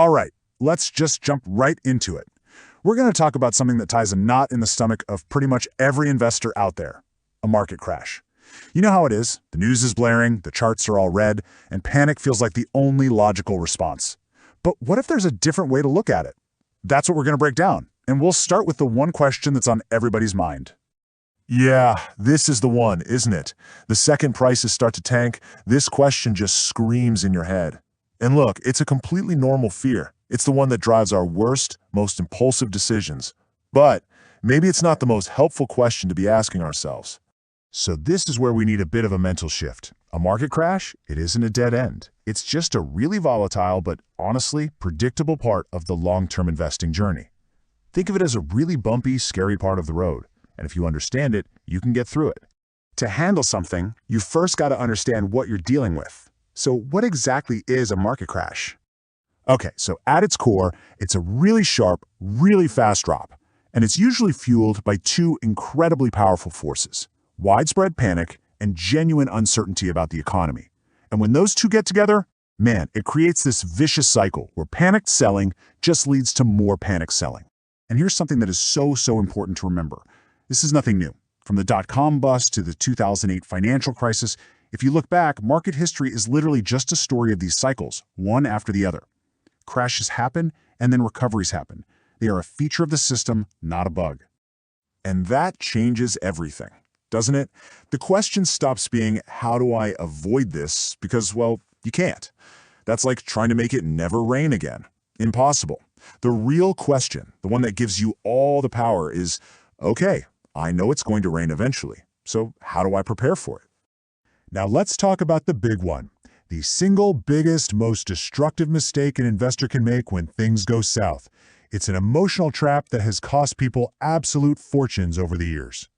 All right, let's just jump right into it. We're going to talk about something that ties a knot in the stomach of pretty much every investor out there, a market crash. You know how it is. The news is blaring, the charts are all red, and panic feels like the only logical response. But what if there's a different way to look at it? That's what we're going to break down, and we'll start with the one question that's on everybody's mind. Yeah, this is the one, isn't it? The second prices start to tank, this question just screams in your head. And look, it's a completely normal fear. It's the one that drives our worst, most impulsive decisions. But maybe it's not the most helpful question to be asking ourselves. So this is where we need a bit of a mental shift. A market crash? It isn't a dead end. It's just a really volatile but honestly predictable part of the long-term investing journey. Think of it as a really bumpy, scary part of the road. And if you understand it, you can get through it. To handle something, you first got to understand what you're dealing with. So what exactly is a market crash? Okay, so at its core, it's a really sharp, really fast drop. And it's usually fueled by two incredibly powerful forces: widespread panic and genuine uncertainty about the economy. And when those two get together, man, it creates this vicious cycle where panicked selling just leads to more panic selling. And here's something that is so important to remember. This is nothing new. From the dot-com bust to the 2008 financial crisis, if you look back, market history is literally just a story of these cycles, one after the other. Crashes happen, and then recoveries happen. They are a feature of the system, not a bug. And that changes everything, doesn't it? The question stops being, how do I avoid this? Because, well, you can't. That's like trying to make it never rain again. Impossible. The real question, the one that gives you all the power, is, okay, I know it's going to rain eventually, so how do I prepare for it? Now let's talk about the big one, the single biggest, most destructive mistake an investor can make when things go south. It's an emotional trap that has cost people absolute fortunes over the years.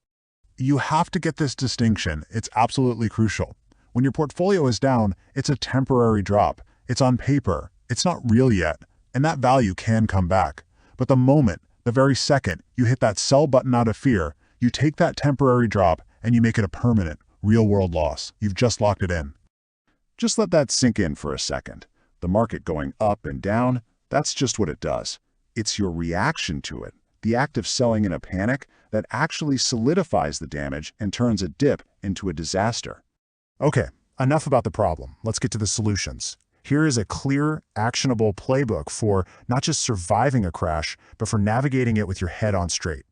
You have to get this distinction. It's absolutely crucial. When your portfolio is down, it's a temporary drop. It's on paper. It's not real yet, and that value can come back. But the moment, the very second, you hit that sell button out of fear, you take that temporary drop and you make it a permanent, real-world loss. You've just locked it in. Just let that sink in for a second. The market going up and down, that's just what it does. It's your reaction to it, the act of selling in a panic, that actually solidifies the damage and turns a dip into a disaster. Okay, enough about the problem. Let's get to the solutions. Here is a clear, actionable playbook for not just surviving a crash, but for navigating it with your head on straight.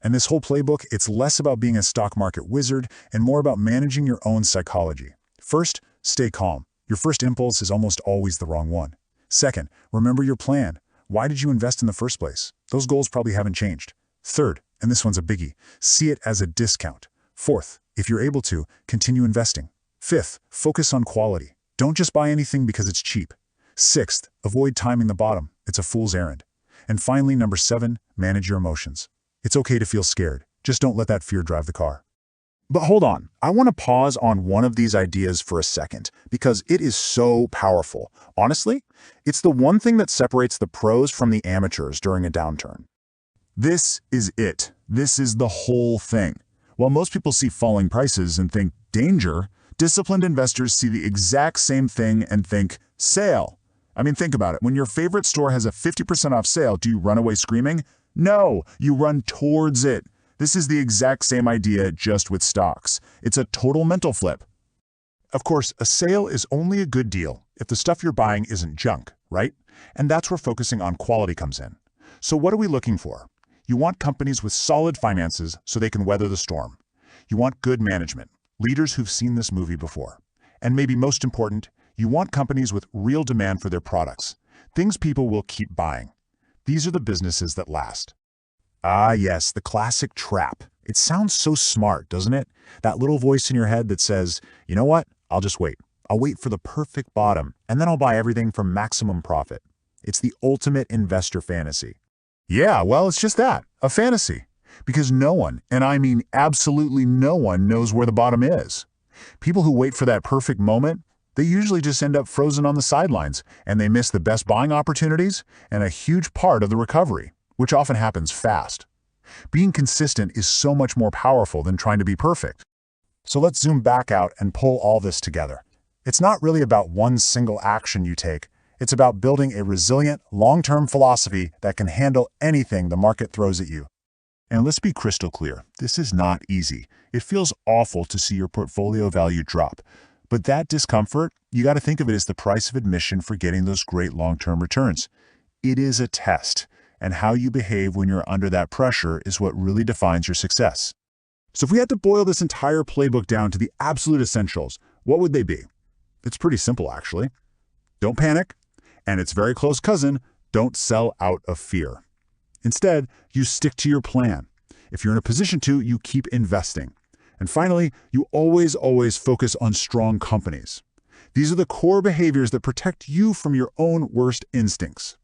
And this whole playbook, it's less about being a stock market wizard and more about managing your own psychology. First, stay calm. Your first impulse is almost always the wrong one. Second, remember your plan. Why did you invest in the first place? Those goals probably haven't changed. Third, and this one's a biggie, see it as a discount. Fourth, if you're able to, continue investing. Fifth, focus on quality. Don't just buy anything because it's cheap. Sixth, avoid timing the bottom. It's a fool's errand. And finally, number 7, manage your emotions. It's okay to feel scared. Just don't let that fear drive the car. But hold on, I want to pause on one of these ideas for a second, because it is so powerful. Honestly, it's the one thing that separates the pros from the amateurs during a downturn. This is it. This is the whole thing. While most people see falling prices and think, danger, disciplined investors see the exact same thing and think, sale. I mean, think about it. When your favorite store has a 50% off sale, do you run away screaming? No, you run towards it. This is the exact same idea, just with stocks. It's a total mental flip. Of course, a sale is only a good deal if the stuff you're buying isn't junk, right? And that's where focusing on quality comes in. So what are we looking for? You want companies with solid finances so they can weather the storm. You want good management, leaders who've seen this movie before. And maybe most important, you want companies with real demand for their products, things people will keep buying. These are the businesses that last. Ah, yes, the classic trap. It sounds so smart, doesn't it? That little voice in your head that says, you know what? I'll just wait. I'll wait for the perfect bottom, and then I'll buy everything for maximum profit. It's the ultimate investor fantasy. Yeah, well, it's just that, a fantasy. Because no one, and I mean absolutely no one, knows where the bottom is. People who wait for that perfect moment, they usually just end up frozen on the sidelines, and they miss the best buying opportunities and a huge part of the recovery, which often happens fast. Being consistent is so much more powerful than trying to be perfect. So let's zoom back out and pull all this together. It's not really about one single action you take. It's about building a resilient, long-term philosophy that can handle anything the market throws at you. And let's be crystal clear, this is not easy. It feels awful to see your portfolio value drop. But that discomfort, you got to think of it as the price of admission for getting those great long-term returns. It is a test, and how you behave when you're under that pressure is what really defines your success. So if we had to boil this entire playbook down to the absolute essentials, what would they be? It's pretty simple, actually. Don't panic, and its very close cousin, don't sell out of fear. Instead, you stick to your plan. If you're in a position to, you keep investing. And finally, you always focus on strong companies. These are the core behaviors that protect you from your own worst instincts.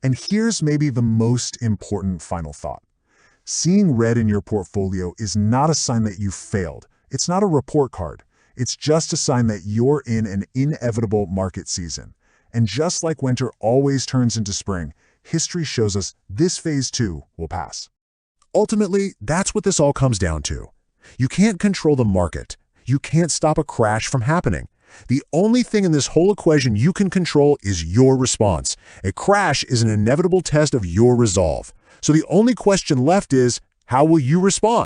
And here's maybe the most important final thought. Seeing red in your portfolio is not a sign that you failed. It's not a report card. It's just a sign that you're in an inevitable market season. And just like winter always turns into spring, history shows us this phase too will pass. Ultimately, that's what this all comes down to. You can't control the market. You can't stop a crash from happening. The only thing in this whole equation you can control is your response. A crash is an inevitable test of your resolve. So the only question left is, how will you respond?